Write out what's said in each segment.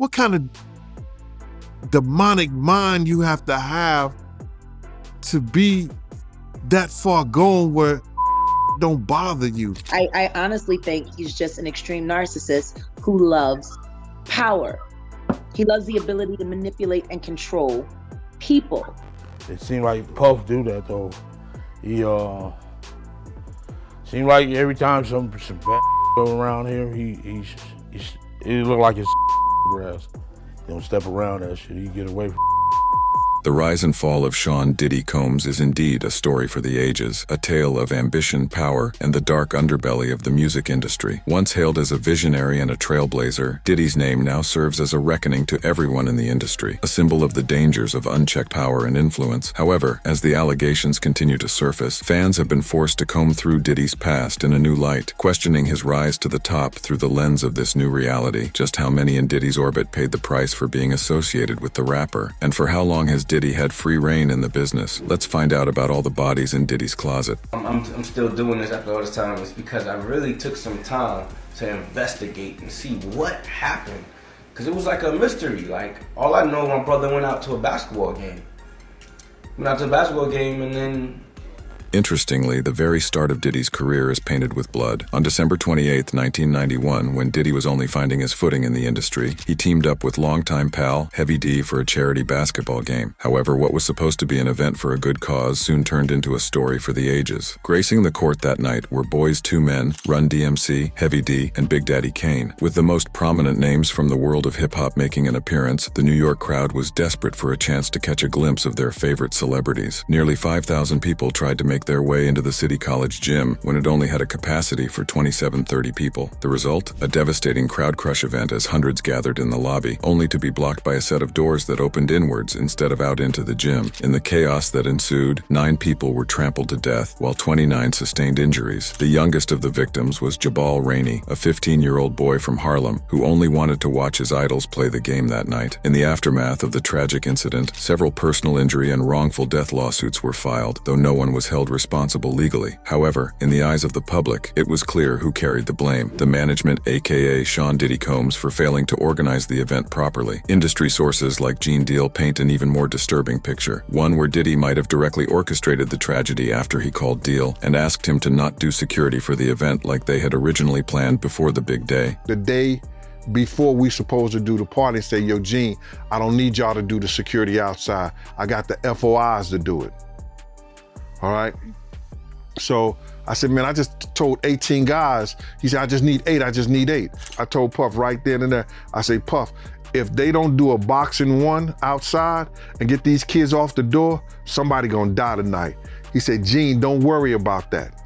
what kind of demonic mind you have to be that far gone where don't bother you. I honestly think he's just an extreme narcissist who loves power. He loves the ability to manipulate and control people. It seemed like Puff do that though. He seemed like every time some bad go around here, it look like it's grass. He don't step around that shit. He get away from. The rise and fall of Sean Diddy Combs is indeed a story for the ages, a tale of ambition, power, and the dark underbelly of the music industry. Once hailed as a visionary and a trailblazer, Diddy's name now serves as a reckoning to everyone in the industry, a symbol of the dangers of unchecked power and influence. However, as the allegations continue to surface, fans have been forced to comb through Diddy's past in a new light, questioning his rise to the top through the lens of this new reality. Just how many in Diddy's orbit paid the price for being associated with the rapper? And for how long has Diddy had free reign in the business? Let's find out about all the bodies in Diddy's closet. I'm still doing this after all this time. It's because I really took some time to investigate and see what happened. Because it was like a mystery. Like, all I know, my brother went out to a basketball game. And then... Interestingly, the very start of Diddy's career is painted with blood. On December 28, 1991, when Diddy was only finding his footing in the industry, he teamed up with longtime pal Heavy D for a charity basketball game. However, what was supposed to be an event for a good cause soon turned into a story for the ages. Gracing the court that night were Boyz II Men, Run DMC, Heavy D, and Big Daddy Kane. With the most prominent names from the world of hip-hop making an appearance, the New York crowd was desperate for a chance to catch a glimpse of their favorite celebrities. Nearly 5,000 people tried to make their way into the City College gym when it only had a capacity for 2730 people. The result? A devastating crowd crush event as hundreds gathered in the lobby, only to be blocked by a set of doors that opened inwards instead of out into the gym. In the chaos that ensued, 9 people were trampled to death, while 29 sustained injuries. The youngest of the victims was Jabal Rainey, a 15-year-old boy from Harlem who only wanted to watch his idols play the game that night. In the aftermath of the tragic incident, several personal injury and wrongful death lawsuits were filed, though no one was held responsible legally. However, in the eyes of the public, it was clear who carried the blame: the management, aka Sean Diddy Combs, for failing to organize the event properly. Industry sources like Gene Deal paint an even more disturbing picture, one where Diddy might have directly orchestrated the tragedy after he called Deal and asked him to not do security for the event like they had originally planned before the big day. The day before we supposed to do the party, say, yo, Gene, I don't need y'all to do the security outside. I got the FOIs to do it. All right? So I said, man, I just told 18 guys. He said, I just need 8. I told Puff right then and there, I say, Puff, if they don't do a boxing one outside and get these kids off the door, somebody gonna die tonight. He said, Gene, don't worry about that.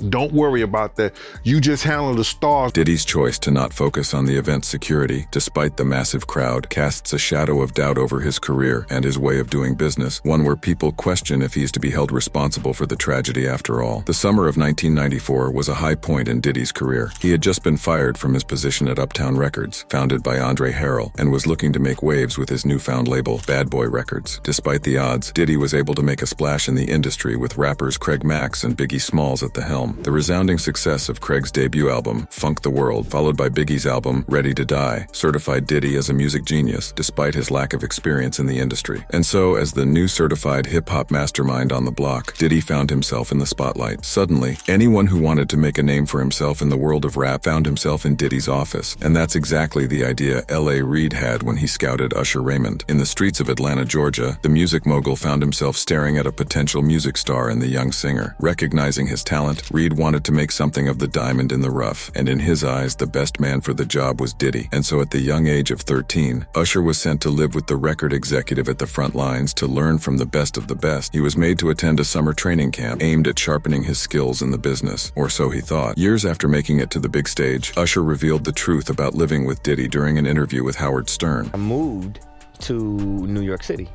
Don't worry about that. You just handle the stars. Diddy's choice to not focus on the event's security, despite the massive crowd, casts a shadow of doubt over his career and his way of doing business, one where people question if he's to be held responsible for the tragedy after all. The summer of 1994 was a high point in Diddy's career. He had just been fired from his position at Uptown Records, founded by Andre Harrell, and was looking to make waves with his newfound label, Bad Boy Records. Despite the odds, Diddy was able to make a splash in the industry with rappers Craig Max and Biggie Smalls at the helm. The resounding success of Craig's debut album, Funk the World, followed by Biggie's album, Ready to Die, certified Diddy as a music genius, despite his lack of experience in the industry. And so, as the new certified hip-hop mastermind on the block, Diddy found himself in the spotlight. Suddenly, anyone who wanted to make a name for himself in the world of rap found himself in Diddy's office. And that's exactly the idea L.A. Reid had when he scouted Usher Raymond. In the streets of Atlanta, Georgia, the music mogul found himself staring at a potential music star in the young singer. Recognizing his talent, Reid wanted to make something of the diamond in the rough, and in his eyes, the best man for the job was Diddy. And so at the young age of 13, Usher was sent to live with the record executive at the front lines to learn from the best of the best. He was made to attend a summer training camp aimed at sharpening his skills in the business, or so he thought. Years after making it to the big stage, Usher revealed the truth about living with Diddy during an interview with Howard Stern. I moved to New York City,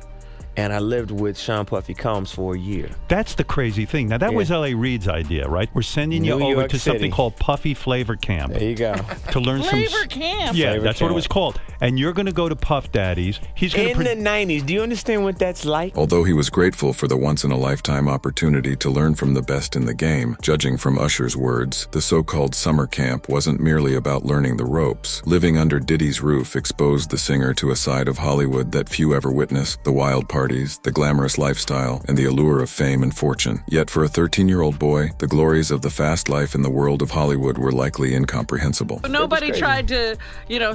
and I lived with Sean Puffy Combs for a year. That's the crazy thing. Now, that was L.A. Reid's idea, right? We're sending you New over York to something City. called Puffy Flavor Camp. There you go. To learn Flavor Camp. Yeah, Flavor that's what it Camp. was called. And you're going to go to Puff Daddy's. He's going In the 90s, do you understand what that's like? Although he was grateful for the once-in-a-lifetime opportunity to learn from the best in the game, judging from Usher's words, the so-called summer camp wasn't merely about learning the ropes. Living under Diddy's roof exposed the singer to a side of Hollywood that few ever witnessed: the wild parties, the glamorous lifestyle, and the allure of fame and fortune. Yet for a 13-year-old boy, the glories of the fast life in the world of Hollywood were likely incomprehensible. Nobody tried to,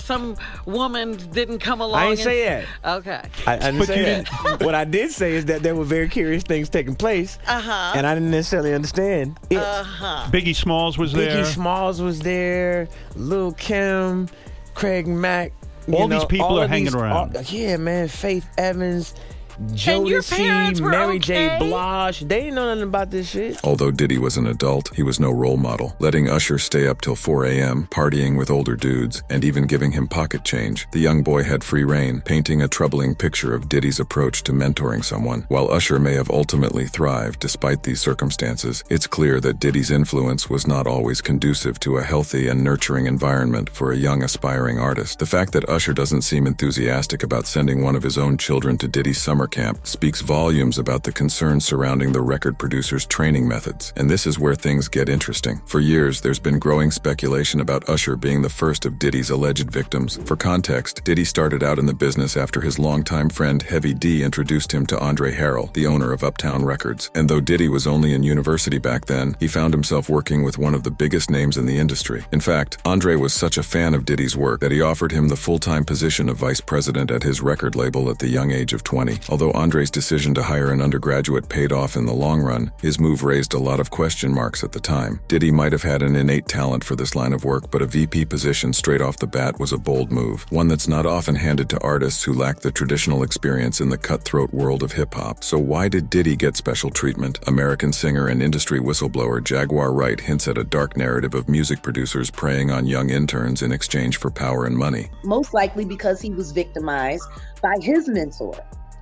some woman didn't come along. I didn't say that. Okay. I didn't say that. What I did say is that there were very curious things taking place, and I didn't necessarily understand it. Biggie Smalls was there. Biggie Smalls was there, Lil' Kim, Craig Mack. All these people are hanging around. Yeah, man. Faith Evans, And your parents Jodeci, were Mary J. okay? Blige. They didn't know nothing about this shit. Although Diddy was an adult, he was no role model, letting Usher stay up till 4 a.m., partying with older dudes, and even giving him pocket change. The young boy had free reign, painting a troubling picture of Diddy's approach to mentoring someone. While Usher may have ultimately thrived despite these circumstances, it's clear that Diddy's influence was not always conducive to a healthy and nurturing environment for a young aspiring artist. The fact that Usher doesn't seem enthusiastic about sending one of his own children to Diddy's summer camp speaks volumes about the concerns surrounding the record producer's training methods. And this is where things get interesting. For years, there's been growing speculation about Usher being the first of Diddy's alleged victims. For context, Diddy started out in the business after his longtime friend Heavy D introduced him to Andre Harrell, the owner of Uptown Records. And though Diddy was only in university back then, he found himself working with one of the biggest names in the industry. In fact, Andre was such a fan of Diddy's work that he offered him the full-time position of vice president at his record label at the young age of 20. Although Andre's decision to hire an undergraduate paid off in the long run, his move raised a lot of question marks at the time. Diddy might have had an innate talent for this line of work, but a VP position straight off the bat was a bold move, one that's not often handed to artists who lack the traditional experience in the cutthroat world of hip-hop. So why did Diddy get special treatment? American singer and industry whistleblower Jaguar Wright hints at a dark narrative of music producers preying on young interns in exchange for power and money. Most likely because he was victimized by his mentor,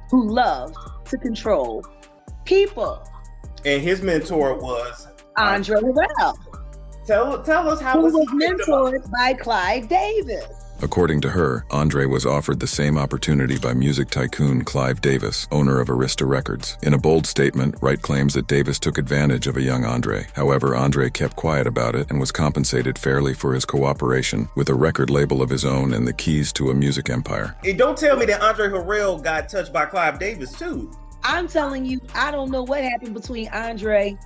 who loved to control people. And his mentor was Andre Harrell, Tell us how who was was he mentored by Clive Davis. According to her, Andre was offered the same opportunity by music tycoon Clive Davis, owner of Arista Records. In a bold statement, Wright claims that Davis took advantage of a young Andre. However, Andre kept quiet about it and was compensated fairly for his cooperation with a record label of his own and the keys to a music empire. And don't tell me that Andre Harrell got touched by Clive Davis too. I'm telling you, I don't know what happened between Andre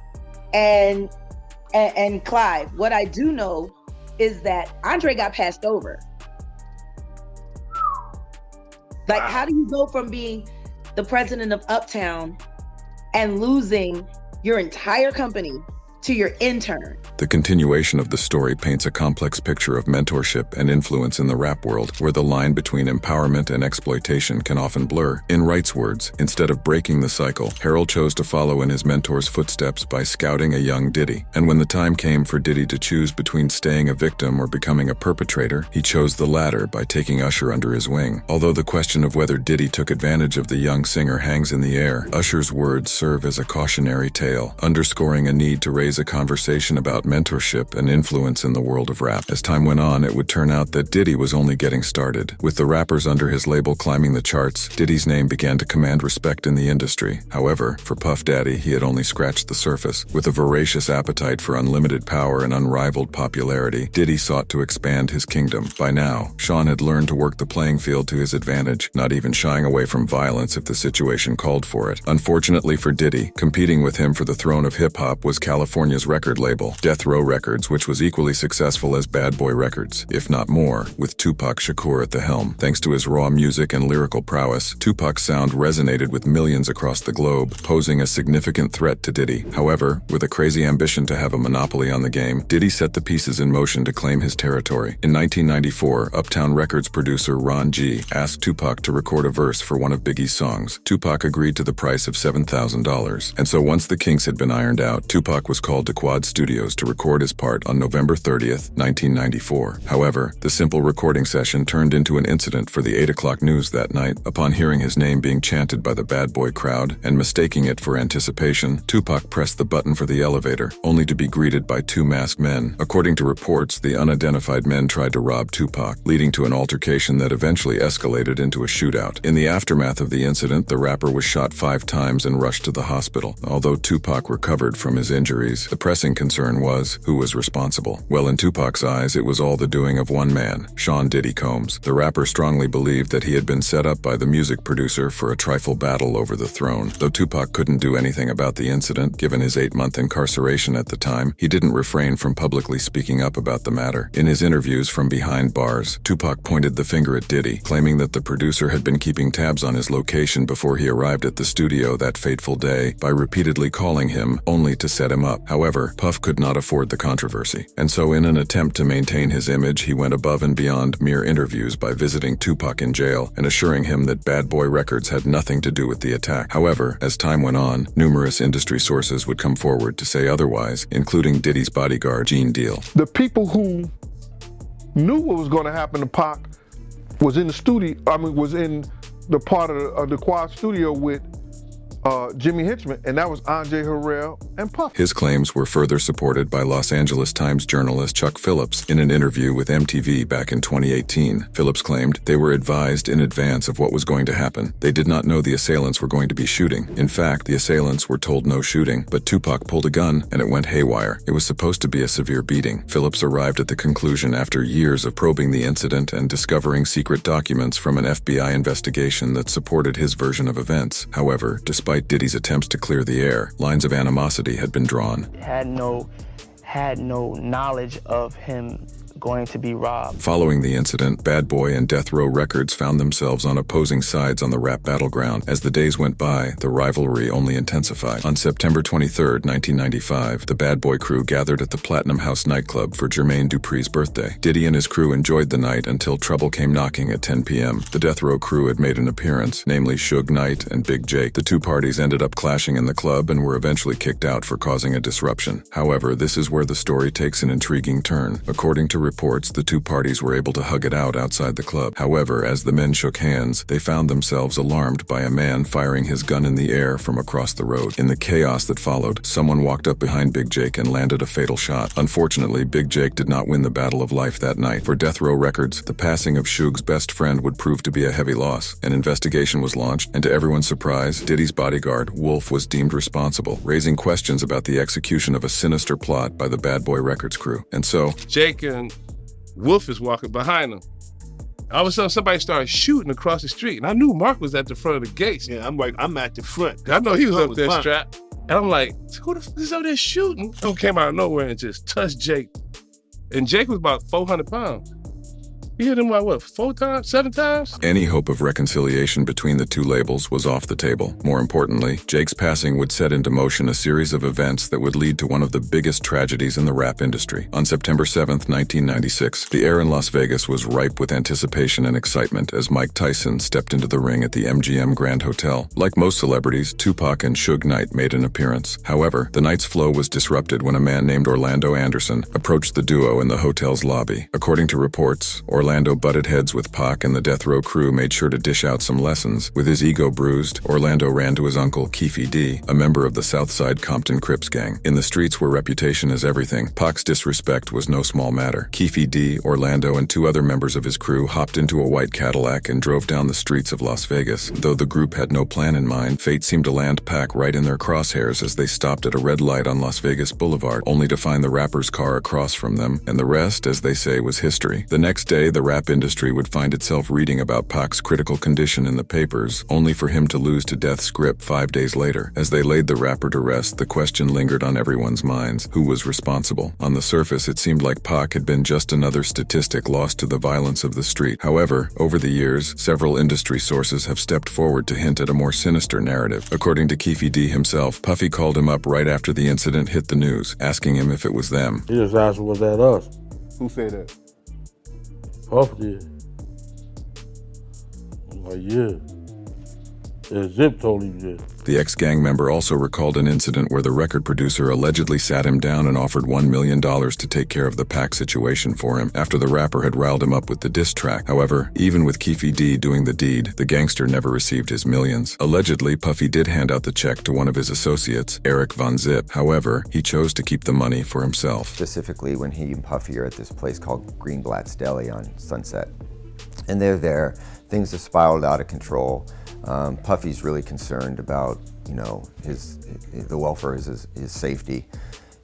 and Clive. What I do know is that Andre got passed over. Like, how do you go from being the president of Uptown and losing your entire company to your intern? The continuation of the story paints a complex picture of mentorship and influence in the rap world, where the line between empowerment and exploitation can often blur. In Wright's words, instead of breaking the cycle, Harrell chose to follow in his mentor's footsteps by scouting a young Diddy. And when the time came for Diddy to choose between staying a victim or becoming a perpetrator, he chose the latter by taking Usher under his wing. Although the question of whether Diddy took advantage of the young singer hangs in the air, Usher's words serve as a cautionary tale, underscoring a need to raise a conversation about mentorship and influence in the world of rap. As time went on, it would turn out that Diddy was only getting started. With the rappers under his label climbing the charts, Diddy's name began to command respect in the industry. However, for Puff Daddy, he had only scratched the surface. With a voracious appetite for unlimited power and unrivaled popularity, Diddy sought to expand his kingdom. By now, Sean had learned to work the playing field to his advantage, not even shying away from violence if the situation called for it. Unfortunately for Diddy, competing with him for the throne of hip-hop was California's record label, Death Row Records, which was equally successful as Bad Boy Records, if not more, with Tupac Shakur at the helm. Thanks to his raw music and lyrical prowess, Tupac's sound resonated with millions across the globe, posing a significant threat to Diddy. However, with a crazy ambition to have a monopoly on the game, Diddy set the pieces in motion to claim his territory. In 1994, Uptown Records producer Ron G asked Tupac to record a verse for one of Biggie's songs. Tupac agreed to the price of $7,000. And so once the kinks had been ironed out, Tupac was called to Quad Studios to record his part on November 30th, 1994. However, the simple recording session turned into an incident for the 8 o'clock news that night. Upon hearing his name being chanted by the Bad Boy crowd and mistaking it for anticipation, Tupac pressed the button for the elevator, only to be greeted by two masked men. According to reports, the unidentified men tried to rob Tupac, leading to an altercation that eventually escalated into a shootout. In the aftermath of the incident, the rapper was shot 5 times and rushed to the hospital. Although Tupac recovered from his injuries, the pressing concern was who was responsible. Well, in Tupac's eyes, it was all the doing of one man, Sean Diddy Combs. The rapper strongly believed that he had been set up by the music producer for a trifle battle over the throne. Though Tupac couldn't do anything about the incident, given his 8-month incarceration at the time, he didn't refrain from publicly speaking up about the matter. In his interviews from behind bars, Tupac pointed the finger at Diddy, claiming that the producer had been keeping tabs on his location before he arrived at the studio that fateful day by repeatedly calling him, only to set him up. However, Puff could not afford the controversy, and so in an attempt to maintain his image, he went above and beyond mere interviews by visiting Tupac in jail and assuring him that Bad Boy Records had nothing to do with the attack. However, as time went on, numerous industry sources would come forward to say otherwise, including Diddy's bodyguard, Gene Deal. The people who knew what was going to happen to Pac was in the studio, was in the part of the Quad studio with Jimmy Hitchman, and that was Andre Harrell and Puff. His claims were further supported by Los Angeles Times journalist Chuck Phillips in an interview with MTV back in 2018. Phillips claimed they were advised in advance of what was going to happen. They did not know the assailants were going to be shooting. In fact, the assailants were told no shooting, but Tupac pulled a gun and it went haywire. It was supposed to be a severe beating. Phillips arrived at the conclusion after years of probing the incident and discovering secret documents from an FBI investigation that supported his version of events. However, despite Diddy's attempts to clear the air, lines of animosity had been drawn. Had no knowledge of him going to be robbed. Following the incident, Bad Boy and Death Row Records found themselves on opposing sides on the rap battleground. As the days went by, the rivalry only intensified. On September 23, 1995, the Bad Boy crew gathered at the Platinum House nightclub for Jermaine Dupri's birthday. Diddy and his crew enjoyed the night until trouble came knocking at 10 p.m. The Death Row crew had made an appearance, namely Suge Knight and Big Jake. The two parties ended up clashing in the club and were eventually kicked out for causing a disruption. However, this is where the story takes an intriguing turn. According to reports, the two parties were able to hug it out outside the club. However, as the men shook hands, they found themselves alarmed by a man firing his gun in the air from across the road. In the chaos that followed, someone walked up behind Big Jake and landed a fatal shot. Unfortunately, Big Jake did not win the battle of life that night. For Death Row Records, the passing of Suge's best friend would prove to be a heavy loss. An investigation was launched, and to everyone's surprise, Diddy's bodyguard, Wolf, was deemed responsible, raising questions about the execution of a sinister plot by the Bad Boy Records crew. And so, Jake and Wolf is walking behind him. All of a sudden, somebody started shooting across the street, and I knew Mark was at the front of the gates. Yeah, I'm at the front. I know he was up there strapped. And I'm like, who the fuck is out there shooting? Who came out of nowhere and just touched Jake. And Jake was about 400 pounds. He hit him like, what, 4 times, 7 times? Any hope of reconciliation between the two labels was off the table. More importantly, Jake's passing would set into motion a series of events that would lead to one of the biggest tragedies in the rap industry. On September 7th, 1996, the air in Las Vegas was ripe with anticipation and excitement as Mike Tyson stepped into the ring at the MGM Grand Hotel. Like most celebrities, Tupac and Suge Knight made an appearance. However, the night's flow was disrupted when a man named Orlando Anderson approached the duo in the hotel's lobby. According to reports, Orlando butted heads with Pac, and the Death Row crew made sure to dish out some lessons. With his ego bruised, Orlando ran to his uncle, Keefe D., a member of the Southside Compton Crips gang. In the streets where reputation is everything, Pac's disrespect was no small matter. Keefe D., Orlando, and 2 other members of his crew hopped into a white Cadillac and drove down the streets of Las Vegas. Though the group had no plan in mind, fate seemed to land Pac right in their crosshairs as they stopped at a red light on Las Vegas Boulevard, only to find the rapper's car across from them, and the rest, as they say, was history. The next day, the rap industry would find itself reading about Pac's critical condition in the papers, only for him to lose to death's grip 5 days later. As they laid the rapper to rest, the question lingered on everyone's minds: who was responsible? On the surface, it seemed like Pac had been just another statistic lost to the violence of the street. However, over the years, several industry sources have stepped forward to hint at a more sinister narrative. According to Keefe D himself, Puffy called him up right after the incident hit the news, asking him if it was them. He just asked, was that us? Who said that? Puff did. I'm like, yeah. Zip told him this. The ex-gang member also recalled an incident where the record producer allegedly sat him down and offered $1 million to take care of the Pac situation for him after the rapper had riled him up with the diss track. However, even with Keefe D doing the deed, the gangster never received his millions. Allegedly, Puffy did hand out the check to one of his associates, Eric Von Zip. However, he chose to keep the money for himself. Specifically when he and Puffy are at this place called Greenblatt's Deli on Sunset. And they're there, things have spiraled out of control. Puffy's really concerned about, the welfare of his safety.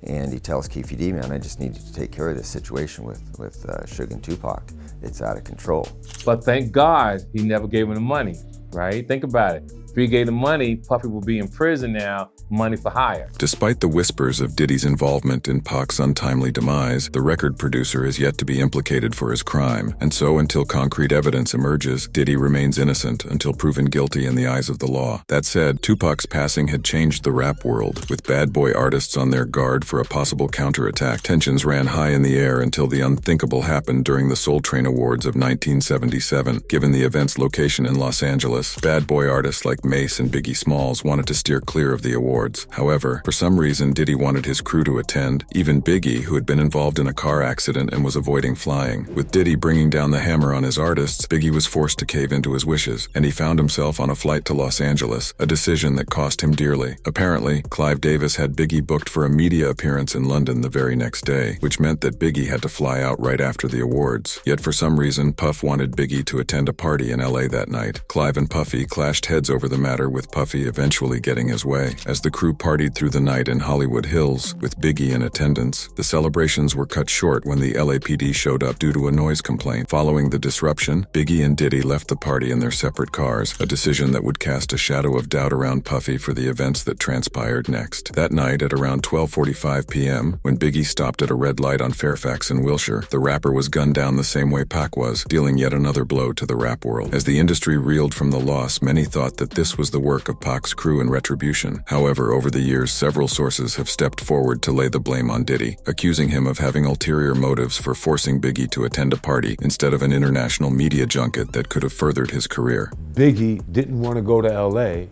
And he tells Keefe D, man, I just need you to take care of this situation with Suge and Tupac. It's out of control. But thank God he never gave him the money, right? Think about it. If he gave the money, Puffy will be in prison now, money for hire. Despite the whispers of Diddy's involvement in Pac's untimely demise, the record producer is yet to be implicated for his crime. And so until concrete evidence emerges, Diddy remains innocent until proven guilty in the eyes of the law. That said, Tupac's passing had changed the rap world. With bad boy artists on their guard for a possible counterattack, tensions ran high in the air until the unthinkable happened during the Soul Train Awards of 1977. Given the event's location in Los Angeles, bad boy artists like Mace and Biggie Smalls wanted to steer clear of the awards. However, for some reason, Diddy wanted his crew to attend, even Biggie, who had been involved in a car accident and was avoiding flying. With Diddy bringing down the hammer on his artists, Biggie was forced to cave into his wishes, and he found himself on a flight to Los Angeles, a decision that cost him dearly. Apparently, Clive Davis had Biggie booked for a media appearance in London the very next day, which meant that Biggie had to fly out right after the awards. Yet for some reason, Puff wanted Biggie to attend a party in LA that night. Clive and Puffy clashed heads over the matter, with Puffy eventually getting his way. As the crew partied through the night in Hollywood Hills, with Biggie in attendance, the celebrations were cut short when the LAPD showed up due to a noise complaint. Following the disruption, Biggie and Diddy left the party in their separate cars, a decision that would cast a shadow of doubt around Puffy for the events that transpired next. That night at around 12:45 p.m., when Biggie stopped at a red light on Fairfax in Wilshire, the rapper was gunned down the same way Pac was, dealing yet another blow to the rap world. As the industry reeled from the loss, many thought that this was the work of Pac's crew in retribution. However, over the years, several sources have stepped forward to lay the blame on Diddy, accusing him of having ulterior motives for forcing Biggie to attend a party instead of an international media junket that could have furthered his career. Biggie didn't want to go to LA,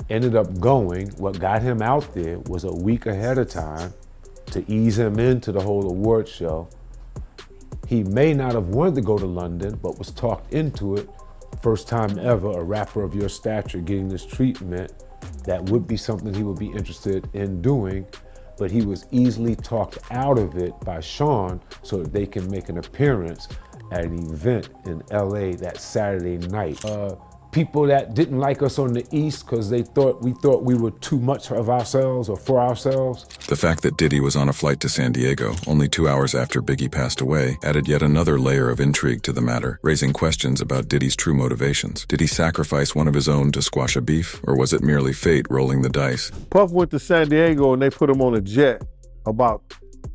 ended up going. What got him out there was a week ahead of time to ease him into the whole award show. He may not have wanted to go to London, but was talked into it. First time ever a rapper of your stature getting this treatment, that would be something he would be interested in doing, but he was easily talked out of it by Sean so that they can make an appearance at an event in LA that Saturday night. People that didn't like us on the East because we thought we were too much of ourselves or for ourselves. The fact that Diddy was on a flight to San Diego only 2 hours after Biggie passed away added yet another layer of intrigue to the matter, raising questions about Diddy's true motivations. Did he sacrifice one of his own to squash a beef, or was it merely fate rolling the dice? Puff went to San Diego and they put him on a jet about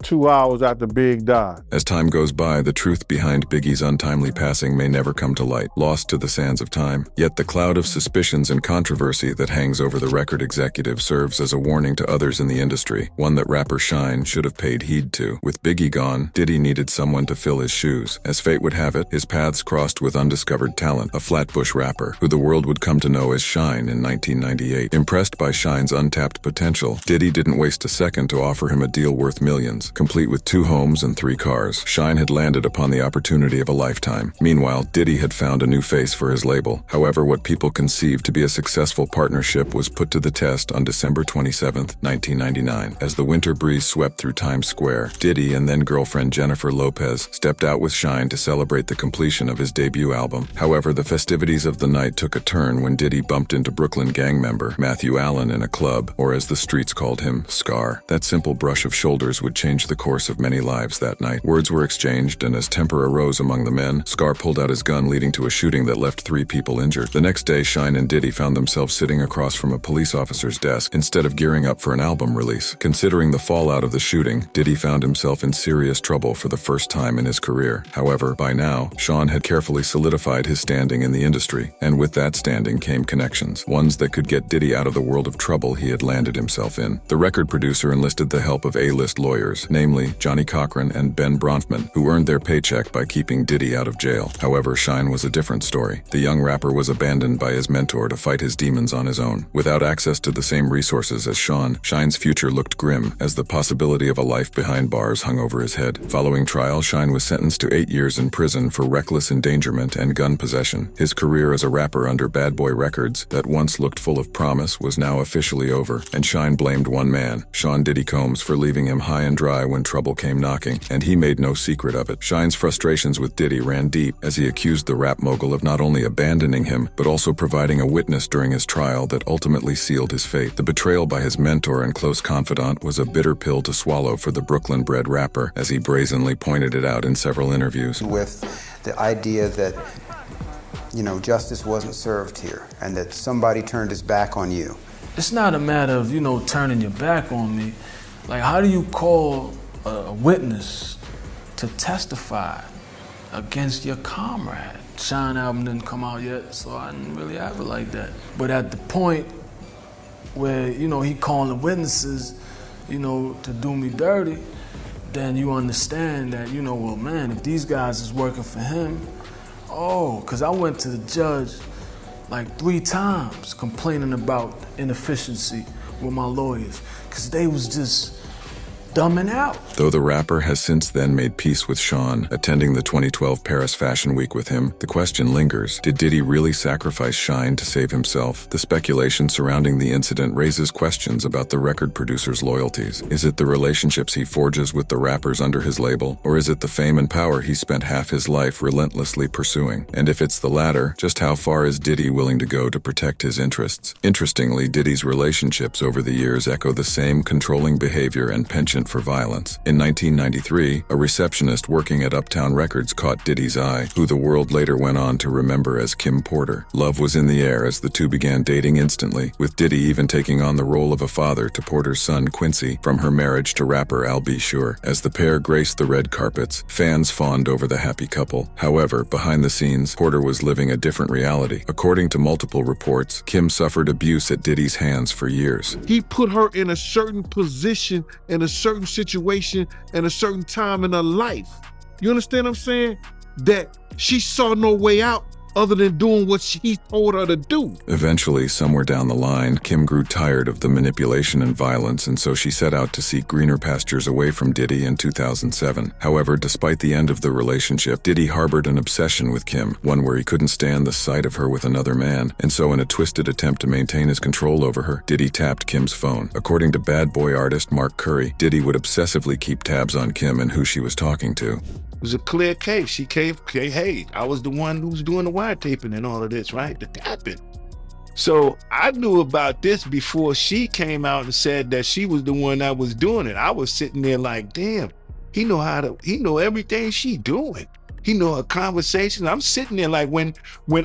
2 hours after Big died. As time goes by, the truth behind Biggie's untimely passing may never come to light, lost to the sands of time. Yet the cloud of suspicions and controversy that hangs over the record executive serves as a warning to others in the industry, one that rapper Shine should have paid heed to. With Biggie gone, Diddy needed someone to fill his shoes. As fate would have it, his paths crossed with undiscovered talent, a Flatbush rapper, who the world would come to know as Shine in 1998. Impressed by Shine's untapped potential, Diddy didn't waste a second to offer him a deal worth millions. Complete with 2 homes and 3 cars, Shine had landed upon the opportunity of a lifetime. Meanwhile, Diddy had found a new face for his label. However, what people conceived to be a successful partnership was put to the test on December 27, 1999. As the winter breeze swept through Times Square, Diddy and then girlfriend Jennifer Lopez stepped out with Shine to celebrate the completion of his debut album. However, the festivities of the night took a turn when Diddy bumped into Brooklyn gang member Matthew Allen in a club, or as the streets called him, Scar. That simple brush of shoulders would change the course of many lives that night. Words were exchanged, and as temper arose among the men, Scar pulled out his gun, leading to a shooting that left 3 people injured. The next day, Shine and Diddy found themselves sitting across from a police officer's desk instead of gearing up for an album release. Considering the fallout of the shooting, Diddy found himself in serious trouble for the first time in his career. However, by now, Sean had carefully solidified his standing in the industry, and with that standing came connections, ones that could get Diddy out of the world of trouble he had landed himself in. The record producer enlisted the help of A-list lawyers, others, namely Johnny Cochran and Ben Bronfman, who earned their paycheck by keeping Diddy out of jail. However, Shine was a different story. The young rapper was abandoned by his mentor to fight his demons on his own. Without access to the same resources as Sean, Shine's future looked grim as the possibility of a life behind bars hung over his head. Following trial, Shine was sentenced to 8 years in prison for reckless endangerment and gun possession. His career as a rapper under Bad Boy Records, that once looked full of promise, was now officially over, and Shine blamed one man, Sean Diddy Combs, for leaving him high and dry when trouble came knocking, and he made no secret of it. Shine's frustrations with Diddy ran deep as he accused the rap mogul of not only abandoning him, but also providing a witness during his trial that ultimately sealed his fate. The betrayal by his mentor and close confidant was a bitter pill to swallow for the Brooklyn-bred rapper, as he brazenly pointed it out in several interviews. With the idea that, you know, justice wasn't served here and that somebody turned his back on you. It's not a matter of, you know, turning your back on me. Like, how do you call a witness to testify against your comrade? Shine album didn't come out yet, so I didn't really have it like that. But at the point where, you know, he calling the witnesses, you know, to do me dirty, then you understand that, you know, well, man, if these guys is working for him, because I went to the judge like 3 times complaining about inefficiency with my lawyers, because they was just dumbing out. Though the rapper has since then made peace with Sean, attending the 2012 Paris Fashion Week with him, the question lingers, did Diddy really sacrifice Shine to save himself? The speculation surrounding the incident raises questions about the record producer's loyalties. Is it the relationships he forges with the rappers under his label, or is it the fame and power he spent half his life relentlessly pursuing? And if it's the latter, just how far is Diddy willing to go to protect his interests? Interestingly, Diddy's relationships over the years echo the same controlling behavior and penchant for violence. In 1993, a receptionist working at Uptown Records caught Diddy's eye, who the world later went on to remember as Kim Porter. Love was in the air as the two began dating instantly, with Diddy even taking on the role of a father to Porter's son Quincy from her marriage to rapper Al B. Sure. As the pair graced the red carpets, fans fawned over the happy couple. However, behind the scenes, Porter was living a different reality. According to multiple reports, Kim suffered abuse at Diddy's hands for years. He put her in a certain position, in a certain situation, and a certain time in her life. You understand what I'm saying? That she saw no way out other than doing what he told her to do. Eventually, somewhere down the line, Kim grew tired of the manipulation and violence, and so she set out to seek greener pastures away from Diddy in 2007. However, despite the end of the relationship, Diddy harbored an obsession with Kim, one where he couldn't stand the sight of her with another man, and so in a twisted attempt to maintain his control over her, Diddy tapped Kim's phone. According to Bad Boy artist Mark Curry, Diddy would obsessively keep tabs on Kim and who she was talking to. It was a clear case. She came, hey, I was the one who was doing the wiretaping and all of this, right? The tapping. So I knew about this before she came out and said that she was the one that was doing it. I was sitting there like, damn, he know everything she doing. He know her conversation. I'm sitting there like when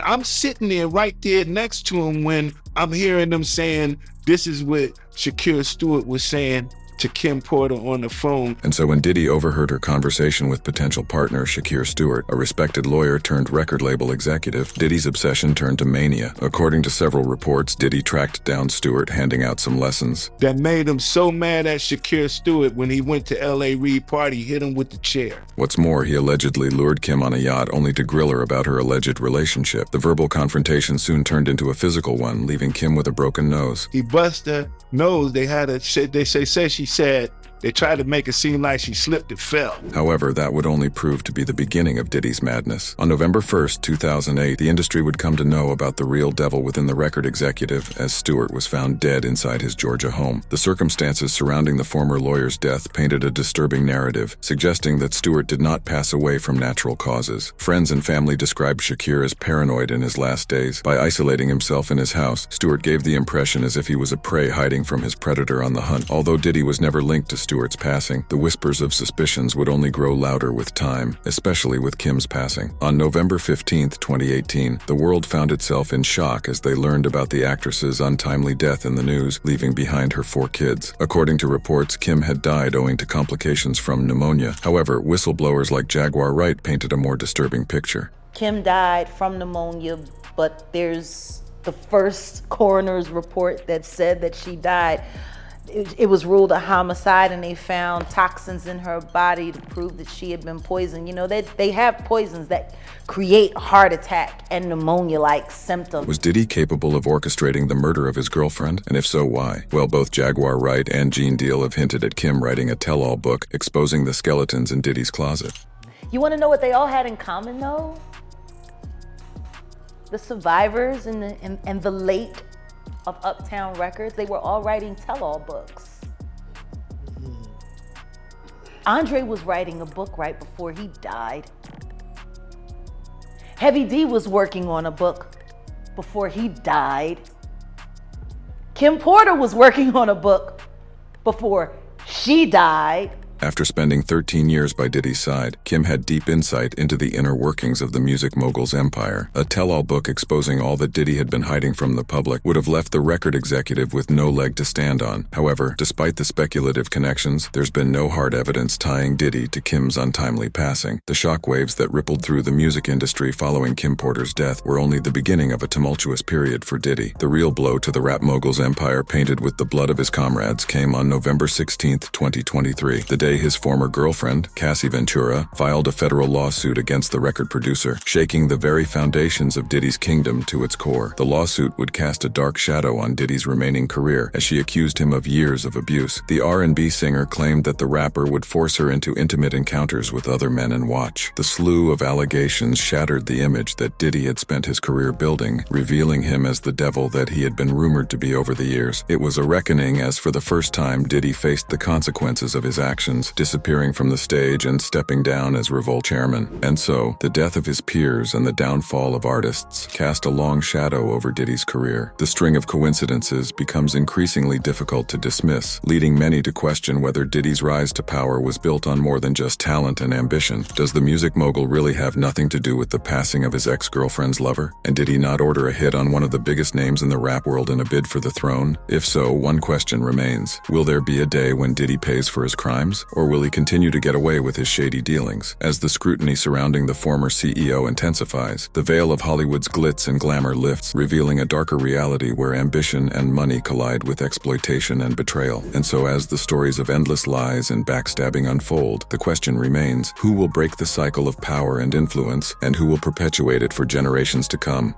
I'm sitting there right there next to him, when I'm hearing them saying, this is what Shakira Stewart was saying to Kim Porter on the phone. And so when Diddy overheard her conversation with potential partner Shakira Stewart, a respected lawyer turned record label executive, Diddy's obsession turned to mania. According to several reports, Diddy tracked down Stewart, handing out some lessons. That made him so mad at Shakira Stewart when he went to L.A. Reid party, hit him with the chair. What's more, he allegedly lured Kim on a yacht only to grill her about her alleged relationship. The verbal confrontation soon turned into a physical one, leaving Kim with a broken nose. He bust her nose. She said they tried to make it seem like she slipped and fell. However, that would only prove to be the beginning of Diddy's madness. On November 1st, 2008, the industry would come to know about the real devil within the record executive as Stewart was found dead inside his Georgia home. The circumstances surrounding the former lawyer's death painted a disturbing narrative, suggesting that Stewart did not pass away from natural causes. Friends and family described Shakir as paranoid in his last days. By isolating himself in his house, Stewart gave the impression as if he was a prey hiding from his predator on the hunt. Although Diddy was never linked to Stewart's passing, the whispers of suspicions would only grow louder with time, especially with Kim's passing. On November 15, 2018, the world found itself in shock as they learned about the actress's untimely death in the news, leaving behind her 4 kids. According to reports, Kim had died owing to complications from pneumonia. However, whistleblowers like Jaguar Wright painted a more disturbing picture. Kim died from pneumonia, but there's the first coroner's report that said that she died it was ruled a homicide, and they found toxins in her body to prove that she had been poisoned. You know, they have poisons that create heart attack and pneumonia-like symptoms. Was Diddy capable of orchestrating the murder of his girlfriend? And if so, why? Well, both Jaguar Wright and Gene Deal have hinted at Kim writing a tell-all book exposing the skeletons in Diddy's closet. You want to know what they all had in common, though? The survivors and the late of Uptown Records, they were all writing tell-all books. Andre was writing a book right before he died. Heavy D was working on a book before he died. Kim Porter was working on a book before she died. After spending 13 years by Diddy's side, Kim had deep insight into the inner workings of the music mogul's empire. A tell-all book exposing all that Diddy had been hiding from the public would have left the record executive with no leg to stand on. However, despite the speculative connections, there's been no hard evidence tying Diddy to Kim's untimely passing. The shockwaves that rippled through the music industry following Kim Porter's death were only the beginning of a tumultuous period for Diddy. The real blow to the rap mogul's empire, painted with the blood of his comrades, came on November 16, 2023, the day his former girlfriend, Cassie Ventura, filed a federal lawsuit against the record producer, shaking the very foundations of Diddy's kingdom to its core. The lawsuit would cast a dark shadow on Diddy's remaining career, as she accused him of years of abuse. The R&B singer claimed that the rapper would force her into intimate encounters with other men and watch. The slew of allegations shattered the image that Diddy had spent his career building, revealing him as the devil that he had been rumored to be over the years. It was a reckoning as for the first time Diddy faced the consequences of his actions, disappearing from the stage and stepping down as Revolt chairman. And so, the death of his peers and the downfall of artists cast a long shadow over Diddy's career. The string of coincidences becomes increasingly difficult to dismiss, leading many to question whether Diddy's rise to power was built on more than just talent and ambition. Does the music mogul really have nothing to do with the passing of his ex-girlfriend's lover? And did he not order a hit on one of the biggest names in the rap world in a bid for the throne? If so, one question remains. Will there be a day when Diddy pays for his crimes? Or will he continue to get away with his shady dealings? As the scrutiny surrounding the former CEO intensifies, the veil of Hollywood's glitz and glamour lifts, revealing a darker reality where ambition and money collide with exploitation and betrayal. And so as the stories of endless lies and backstabbing unfold, the question remains, who will break the cycle of power and influence, and who will perpetuate it for generations to come?